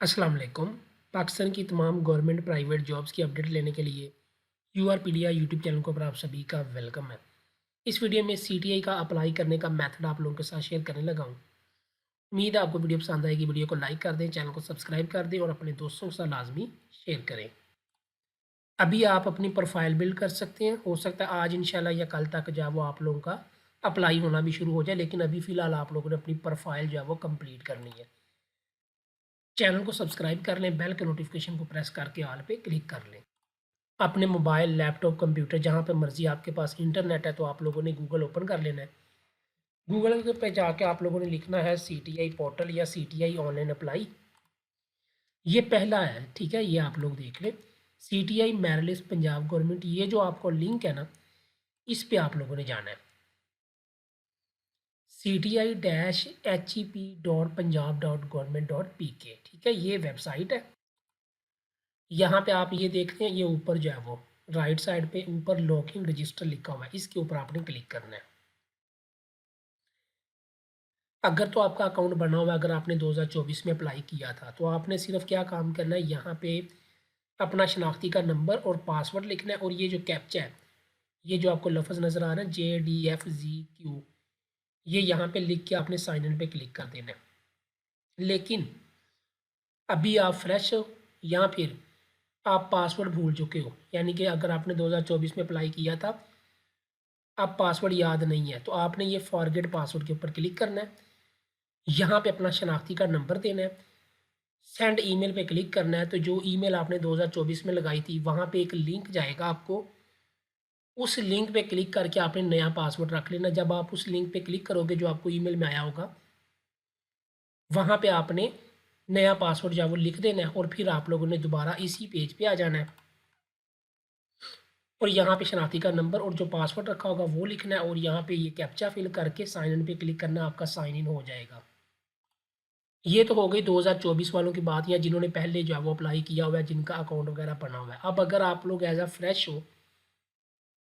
अस्सलाम वालेकुम। पाकिस्तान की तमाम गवर्नमेंट प्राइवेट जॉब्स की अपडेट लेने के लिए यूआरपीडिया यूट्यूब चैनल को पर आप सभी का वेलकम है। इस वीडियो में सीटीआई का अप्लाई करने का मेथड आप लोगों के साथ शेयर करने लगा हूँ। उम्मीद है आपको वीडियो पसंद आएगी। वीडियो को लाइक कर दें, चैनल को सब्सक्राइब कर दें और अपने दोस्तों के साथ लाजमी शेयर करें। अभी आप अपनी प्रोफाइल बिल्ड कर सकते हैं। हो सकता है आज इंशाल्लाह या कल तक जो है वो आप लोगों का अप्लाई होना भी शुरू हो जाए, लेकिन अभी फ़िलहाल आप लोगों ने अपनी प्रोफाइल जो है वो कंप्लीट करनी है। चैनल को सब्सक्राइब कर लें, बेल के नोटिफिकेशन को प्रेस करके ऑल पे क्लिक कर लें। अपने मोबाइल, लैपटॉप, कंप्यूटर जहाँ पे मर्ज़ी आपके पास इंटरनेट है तो आप लोगों ने गूगल ओपन कर लेना है। गूगल के पे जाके आप लोगों ने लिखना है सीटीआई पोर्टल या सीटीआई ऑनलाइन अप्लाई। ये पहला है, ठीक है? ये आप लोग देख लें। CTI merit list Punjab government, ये जो आपको लिंक है ना, इस पे आप लोगों ने जाना है। cti-hep.punjab.government.pk, ठीक है? ये वेबसाइट है। यहाँ पे आप ये देखते हैं, ये ऊपर जो है वो राइट साइड पे ऊपर लॉगिन रजिस्टर लिखा हुआ है, इसके ऊपर आपने क्लिक करना है। अगर तो आपका अकाउंट बना हुआ है, अगर आपने 2024 में अप्लाई किया था तो आपने सिर्फ क्या काम करना है, यहाँ पे अपना शनाख्ती का नंबर और पासवर्ड लिखना है और ये जो कैप्चा है, ये जो आपको लफ्ज़ नज़र आ रहा है JDFZQ, ये यहाँ पे लिख के आपने साइन इन पे क्लिक कर देना है। लेकिन अभी आप फ्रेश हो या फिर आप पासवर्ड भूल चुके हो, यानी कि अगर आपने 2024 में अप्लाई किया था, अब पासवर्ड याद नहीं है, तो आपने ये फॉरगेट पासवर्ड के ऊपर क्लिक करना है। यहाँ पे अपना शनाख्ती का नंबर देना है, सेंड ईमेल पे क्लिक करना है। तो जो ईमेल आपने 2024 में लगाई थी वहाँ पे एक लिंक जाएगा आपको, उस लिंक पे क्लिक करके आपने नया पासवर्ड रख लेना। जब आप उस लिंक पे क्लिक करोगे जो आपको ईमेल में आया होगा, वहाँ पे आपने नया पासवर्ड जो है वो लिख देना है और फिर आप लोगों ने दोबारा इसी पेज पे आ जाना है और यहाँ पे शनाख्ती का नंबर और जो पासवर्ड रखा होगा वो लिखना है और यहाँ पे ये कैप्चा फिल करके साइन इन पे क्लिक करना है, आपका साइन इन हो जाएगा। ये तो हो गई 2024 वालों की बात, या जिन्होंने पहले जो है वो अप्लाई किया हुआ है, जिनका अकाउंट वगैरह बना हुआ है। अब अगर आप लोग एज अ फ्रेश हो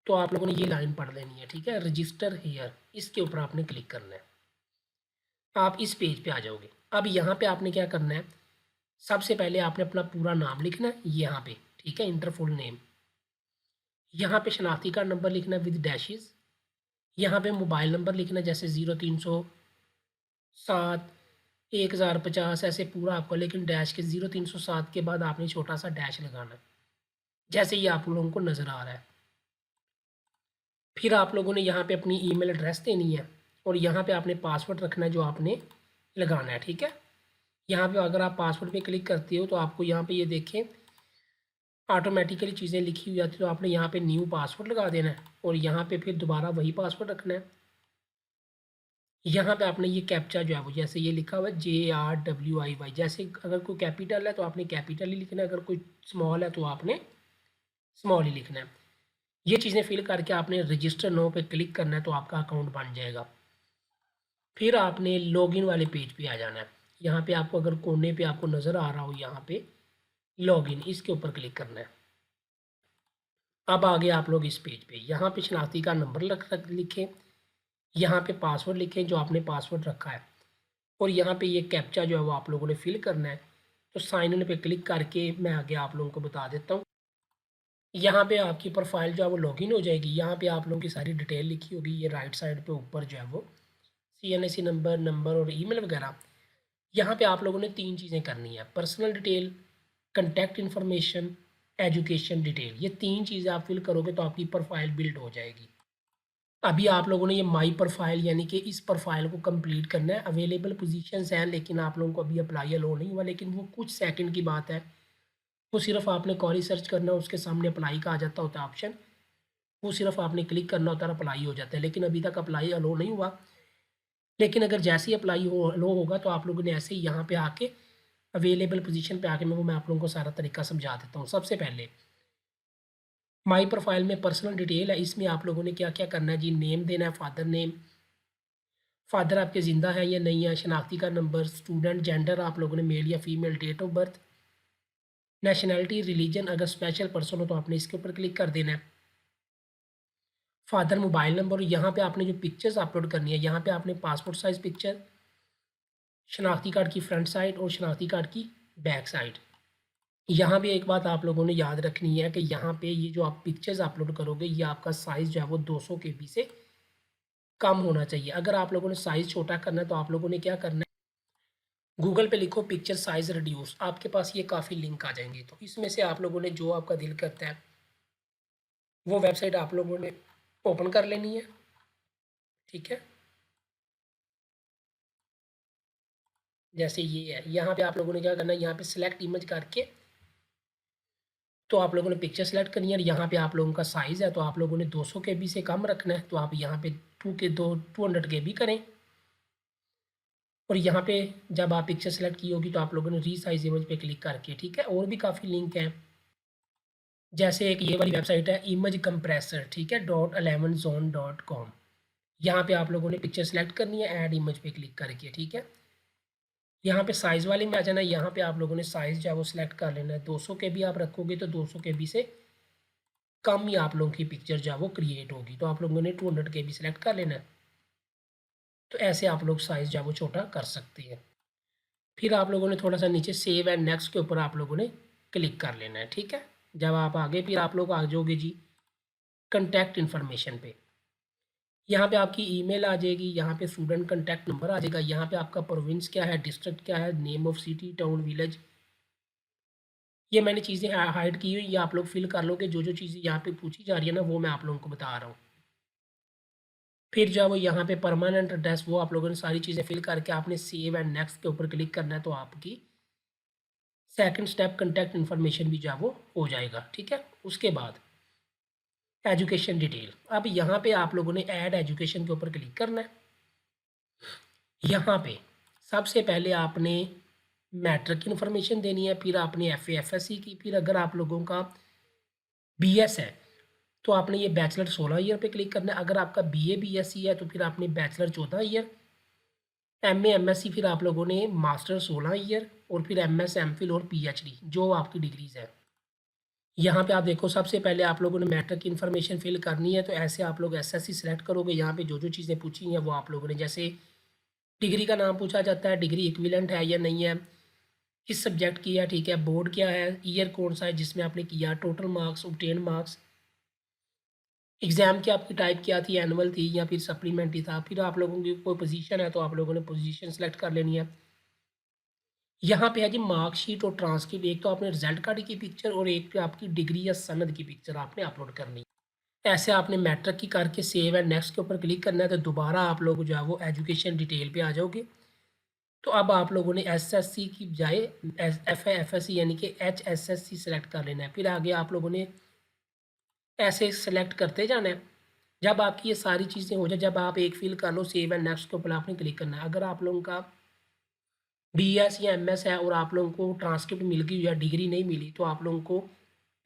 तो आप लोगों ने ये लाइन पढ़ लेनी है, ठीक है? रजिस्टर हियर, इसके ऊपर आपने क्लिक करना है। आप इस पेज पे आ जाओगे। अब यहाँ पे आपने क्या करना है, सबसे पहले आपने अपना पूरा नाम लिखना है यहाँ पे, ठीक है? Inter full name. यहाँ पे शनाख्ती कार्ड नंबर लिखना है विद डैशेस। यहाँ पे मोबाइल नंबर लिखना है, जैसे 0307 1050 ऐसे पूरा आपको, लेकिन डैश के 0307 के बाद आपने छोटा सा डैश लगाना है, जैसे ये आप लोगों को नज़र आ रहा है। फिर आप लोगों ने यहाँ पे अपनी ईमेल एड्रेस देनी है और यहाँ पे आपने पासवर्ड रखना है जो आपने लगाना है, ठीक है? यहाँ पे अगर आप पासवर्ड पे क्लिक करते हो तो आपको यहाँ पे ये देखें ऑटोमेटिकली चीज़ें लिखी हुई आती है, तो आपने यहाँ पे न्यू पासवर्ड लगा देना है और यहाँ पे फिर दोबारा वही पासवर्ड रखना है। यहाँ पे आपने ये कैप्चा जो है वो जैसे ये लिखा हुआ है JRWIY, जैसे अगर कोई कैपिटल है तो आपने कैपिटल ही लिखना है, अगर कोई स्मॉल है तो आपने स्मॉल ही लिखना है। ये चीज़ें फिल करके आपने रजिस्टर नो पे क्लिक करना है तो आपका अकाउंट बन जाएगा। फिर आपने लॉगिन वाले पेज पे आ जाना है। यहाँ पे आपको अगर कोने पे आपको नज़र आ रहा हो यहाँ पे लॉगिन, इसके ऊपर क्लिक करना है। अब आगे आप लोग इस पेज पे, यहाँ पे शनाख्ती का नंबर लिखें, यहाँ पे पासवर्ड लिखें जो आपने पासवर्ड रखा है और यहाँ पे ये कैप्चा जो है वो आप लोगों ने फिल करना है। तो साइन इन पे क्लिक करके मैं आगे आप लोगों को बता देता हूँ। यहाँ पे आपकी प्रोफाइल जो है वो लॉगिन हो जाएगी। यहाँ पे आप लोगों की सारी डिटेल लिखी होगी, ये राइट साइड पे ऊपर जो है वो CNSE नंबर और ईमेल वगैरह। यहाँ पे आप लोगों ने 3 चीज़ें करनी है, personal detail, contact information, education detail. ये 3 चीज़ें आप फिल करोगे तो आपकी प्रोफाइल बिल्ड हो जाएगी। अभी आप लोगों ने ये माई प्रोफाइल यानी कि इस प्रोफाइल को कंप्लीट करना है। अवेलेबल पोजीशंस हैं लेकिन आप लोगों को अभी अप्लाई अलो नहीं हुआ, लेकिन वो कुछ सेकंड की बात है। वो सिर्फ आपने क्वेरी सर्च करना है, उसके सामने अप्लाई का आ जाता होता है ऑप्शन, वो सिर्फ आपने क्लिक करना होता है, अप्लाई हो जाता है। लेकिन अभी तक अप्लाई अलो नहीं हुआ, लेकिन अगर जैसे ही अप्लाई हो अलो होगा तो आप लोगों ने ऐसे ही यहाँ पे आके अवेलेबल पोजीशन पे आके मैं आप लोगों को सारा तरीका समझा देता हूँ। सबसे पहले माई प्रोफाइल में पर्सनल डिटेल है, इसमें आप लोगों ने क्या क्या करना है जी, नेम देना है, फादर नेम, फादर आपके ज़िंदा है या नहीं है, शनाख्ती का नंबर, स्टूडेंट, जेंडर आप लोगों ने मेल या female, date of birth, nationality, religion, अगर स्पेशल पर्सन हो तो आपने इसके ऊपर क्लिक कर देना है। फादर, मोबाइल नंबर, और यहाँ पे आपने जो पिक्चर्स अपलोड करनी है, यहाँ पे आपने पासपोर्ट साइज़ पिक्चर, शनाख्ती कार्ड की फ्रंट साइड और शनाख्ती कार्ड की बैक साइड। यहाँ भी एक बात आप लोगों ने याद रखनी है कि यहाँ पे ये जो आप पिक्चर्स अपलोड करोगे ये आपका साइज़ जो है वो 200 KB से कम होना चाहिए। अगर आप लोगों ने साइज़ छोटा करना है तो आप लोगों ने क्या करना है, गूगल पे लिखो पिक्चर साइज़ रिड्यूस, आपके पास ये काफ़ी लिंक आ जाएंगे। तो इसमें से आप लोगों ने जो आपका दिल करता है वो वेबसाइट आप लोगों ने ओपन कर लेनी है, ठीक है। जैसे ये है, यहाँ पे आप लोगों ने क्या करना है, यहाँ पे सिलेक्ट इमेज करके तो आप लोगों ने पिक्चर सेलेक्ट करनी है। और यहाँ पे आप लोगों का साइज़ है तो आप लोगों ने 200 KB से कम रखना है, तो आप यहाँ पे 200 KB करें। और यहाँ पे जब आप पिक्चर सेलेक्ट की होगी तो आप लोगों ने रीसाइज इमेज पे क्लिक करके, ठीक है। और भी काफ़ी लिंक हैं, जैसे एक ये वाली वेबसाइट है इमेज कंप्रेसर, ठीक है, .11zone.com। यहाँ पे आप लोगों ने पिक्चर सेलेक्ट करनी है, ऐड इमेज पे क्लिक करके, ठीक है। यहाँ पे साइज़ वाले में आ जाना है, यहाँ पे आप लोगों ने साइज़ जो है वो सिलेक्ट कर लेना है। 200 KB आप रखोगे तो 200 KB से कम ही आप लोगों की पिक्चर जो है वो क्रिएट होगी, तो आप लोगों ने 200 KB सिलेक्ट कर लेना है। तो ऐसे आप लोग साइज़ जो है वो छोटा कर सकते हैं। फिर आप लोगों ने थोड़ा सा नीचे सेव एंड नेक्स्ट के ऊपर आप लोगों ने क्लिक कर लेना है, ठीक है। जब आप आगे फिर आप लोग आ जाओगे जी कंटैक्ट इन्फॉर्मेशन पे, यहाँ पे आपकी ईमेल आ जाएगी, यहाँ पे स्टूडेंट कंटैक्ट नंबर आ जाएगा, यहाँ पे आपका प्रोविंस क्या है, डिस्ट्रिक्ट क्या है, name of city, town, village. ये मैंने चीज़ें हाइड की हुई, ये आप लोग फिल कर लोगे। जो जो चीज़ें यहाँ पे पूछी जा रही है ना वो मैं आप लोगों को बता रहा हूँ। फिर जो है वो यहाँ पे परमानेंट एड्रेस, वो आप लोगों ने सारी चीज़ें फिल करके आपने सेव एंड नेक्स्ट के ऊपर क्लिक करना है, तो आपकी सेकंड स्टेप कंटैक्ट इन्फॉर्मेशन भी जो है वो हो जाएगा, ठीक है। उसके बाद एजुकेशन डिटेल, अब यहाँ पे आप लोगों ने ऐड एजुकेशन के ऊपर क्लिक करना है। यहाँ पे सबसे पहले आपने मैट्रिक की इन्फॉर्मेशन देनी है, फिर आपने FA/FSC की, फिर अगर आप लोगों का BS है तो आपने ये बैचलर 16 ईयर पे क्लिक करना है। अगर आपका BA BSc है तो फिर आपने बैचलर 14 ईयर, MA MSc फिर आप लोगों ने मास्टर 16 ईयर, और फिर MS MPhil और PhD जो आपकी डिग्रीज है। यहाँ पे आप देखो सबसे पहले आप लोगों ने मैट्रिक की इन्फॉर्मेशन फिल करनी है, तो ऐसे आप लोग SSC सेलेक्ट करोगे। यहाँ पे जो जो चीज़ें पूछी हैं वो आप लोगों ने, जैसे डिग्री का नाम पूछा जाता है, डिग्री इक्विवेलेंट है या नहीं है, किस सब्जेक्ट की है, ठीक है, बोर्ड क्या है, ईयर कौन सा है जिसमें आपने किया, total marks, obtain marks, exam की आपकी टाइप क्या थी, एनुअल थी या फिर सप्लीमेंट्री था। फिर आप लोगों की कोई पोजीशन है तो आप लोगों ने पोजीशन सेलेक्ट कर लेनी है। यहाँ पे है जी मार्कशीट और ट्रांसक्रिप्ट, एक तो आपने रिजल्ट कार्ड की पिक्चर और एक पे आपकी डिग्री या सनद की पिक्चर आपने अपलोड करनी है। ऐसे आपने मैट्रिक की करके सेव एंड नेक्स्ट के ऊपर क्लिक करना है, तो दोबारा आप लोग जो है वो एजुकेशन डिटेल पे आ जाओगे। तो अब आप लोगों ने SSC की बजाय FA/FSC यानी कि HSSC सेलेक्ट कर लेना है। फिर आगे आप लोगों ने ऐसे सेलेक्ट करते जाना है। जब आपकी ये सारी चीज़ें हो जाए, जब आप एक फिल कर लो, सेव एंड नेक्स्ट के ऊपर आपने क्लिक करना है। अगर आप लोगों का BS या MS है और आप लोगों को ट्रांसक्रिप्ट मिल गई या डिग्री नहीं मिली, तो आप लोगों को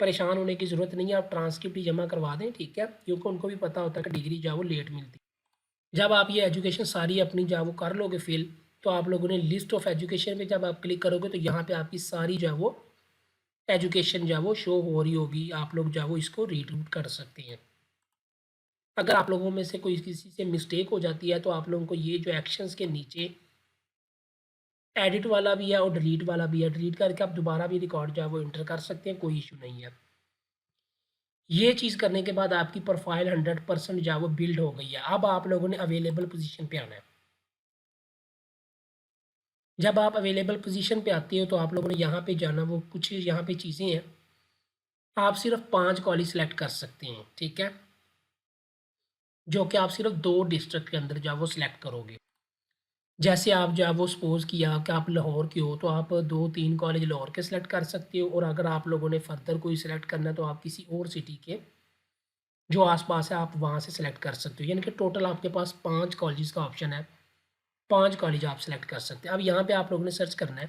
परेशान होने की ज़रूरत नहीं है, आप ट्रांसक्रिप्ट ही जमा करवा दें, ठीक है, क्योंकि उनको भी पता होता है कि डिग्री जो है वो लेट मिलती है। जब आप ये एजुकेशन सारी अपनी जो है वो कर लोगे फिल, तो आप लोगों ने लिस्ट ऑफ एजुकेशन पे जब आप क्लिक करोगे तो यहाँ पे आपकी सारी जो है वो एजुकेशन जो है वो शो हो रही होगी। आप लोग जो है वो इसको रीड कर सकते हैं। अगर आप लोगों में से कोई किसी से मिस्टेक हो जाती है तो आप लोगों को ये जो एक्शंस के नीचे एडिट वाला भी है और डिलीट वाला भी है, डिलीट करके आप दोबारा भी रिकॉर्ड जो है वो इंटर कर सकते हैं, कोई इशू नहीं है। ये चीज़ करने के बाद आपकी प्रोफाइल 100% जो है वो बिल्ड हो गई है। अब आप लोगों ने अवेलेबल पोजीशन पे आना है। जब आप अवेलेबल पोजीशन पे आते हो तो आप लोगों ने यहाँ पे जाना, वो कुछ यहाँ पे चीज़ें हैं, आप सिर्फ 5 कॉलेज सेलेक्ट कर सकते हैं, ठीक है, जो कि आप सिर्फ 2 डिस्ट्रिक्ट के अंदर जो है वो सिलेक्ट करोगे। जैसे आप जो है वो सपोज़ किया कि आप लाहौर के हो तो आप 2-3 कॉलेज लाहौर के सिलेक्ट कर सकते हो, और अगर आप लोगों ने फर्दर कोई सिलेक्ट करना है तो आप किसी और सिटी के जो आस-पास है आप वहाँ से सिलेक्ट कर सकते हो। यानी कि टोटल आपके पास 5 कॉलेजेस का ऑप्शन है, 5 कॉलेज आप सिलेक्ट कर सकते हैं। अब यहाँ पे आप लोगों ने सर्च करना है,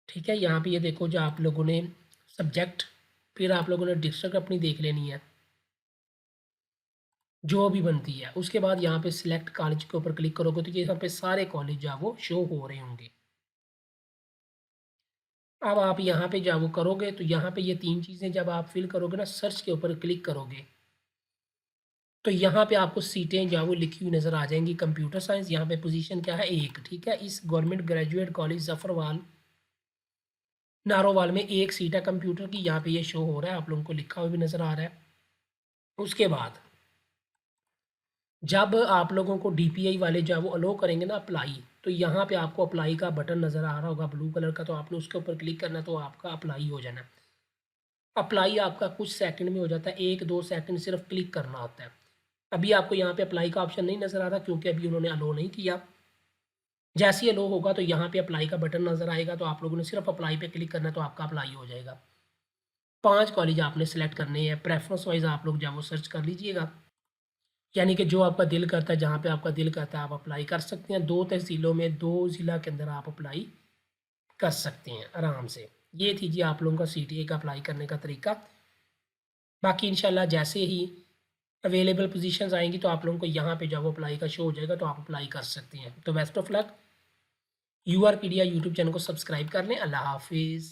ठीक है। यहाँ पे ये देखो जो आप लोगों ने सब्जेक्ट, फिर आप लोगों ने डिस्ट्रिक्ट अपनी देख लेनी है जो भी बनती है। उसके बाद यहाँ पे सिलेक्ट कॉलेज के ऊपर क्लिक करोगे तो यहाँ पे सारे कॉलेज जो है वो शो हो रहे होंगे। अब आप यहाँ पे जब वो करोगे तो यहाँ पे ये 3 चीज़ें जब आप फिल करोगे ना, सर्च के ऊपर क्लिक करोगे तो यहाँ पे आपको सीटें जो है वो लिखी हुई नज़र आ जाएंगी। कंप्यूटर साइंस यहाँ पे पोजीशन क्या है, 1, ठीक है। इस government graduate college Zafarwal Narowal में 1 सीट है कंप्यूटर की, यहाँ पे ये शो हो रहा है, आप लोगों को लिखा हुआ भी नज़र आ रहा है। उसके बाद जब आप लोगों को डीपीआई वाले जो है वो अलो करेंगे ना अप्लाई, तो यहाँ पे आपको अप्लाई का बटन नज़र आ रहा होगा ब्लू कलर का, तो आपने उसके ऊपर क्लिक करना, तो आपका अप्लाई हो जाना। अप्लाई आपका कुछ सेकंड में हो जाता है, 1-2 सेकंड सिर्फ क्लिक करना होता है। अभी आपको यहाँ पे अप्लाई का ऑप्शन नहीं नज़र आ रहा क्योंकि अभी उन्होंने अलो नहीं किया। जैसे ही अलो होगा तो यहाँ पे अप्लाई का बटन नज़र आएगा, तो आप लोगों ने सिर्फ अप्लाई पे क्लिक करना है, तो आपका अप्लाई हो जाएगा। 5 कॉलेज आपने सेलेक्ट करने हैं, प्रेफरेंस वाइज आप लोग जब वो सर्च कर लीजिएगा, यानी कि जो आपका दिल करता है, जहाँ पे आपका दिल करता है आप अप्लाई कर सकते हैं। 2 तहसीलों में 2 ज़िला के अंदर आप अप्लाई कर सकते हैं आराम से। ये थी जी आप लोगों का सीटीए का अप्लाई करने का तरीका। बाकी इंशाल्लाह जैसे ही अवेलेबल पोजीशंस आएंगी तो आप लोगों को यहाँ पे जब अप्लाई का शो हो जाएगा तो आप अप्लाई कर सकते हैं। तो बेस्ट ऑफ लक। यूआरपीडिया यूट्यूब चैनल को सब्सक्राइब कर लें। अल्लाह हाफिज़।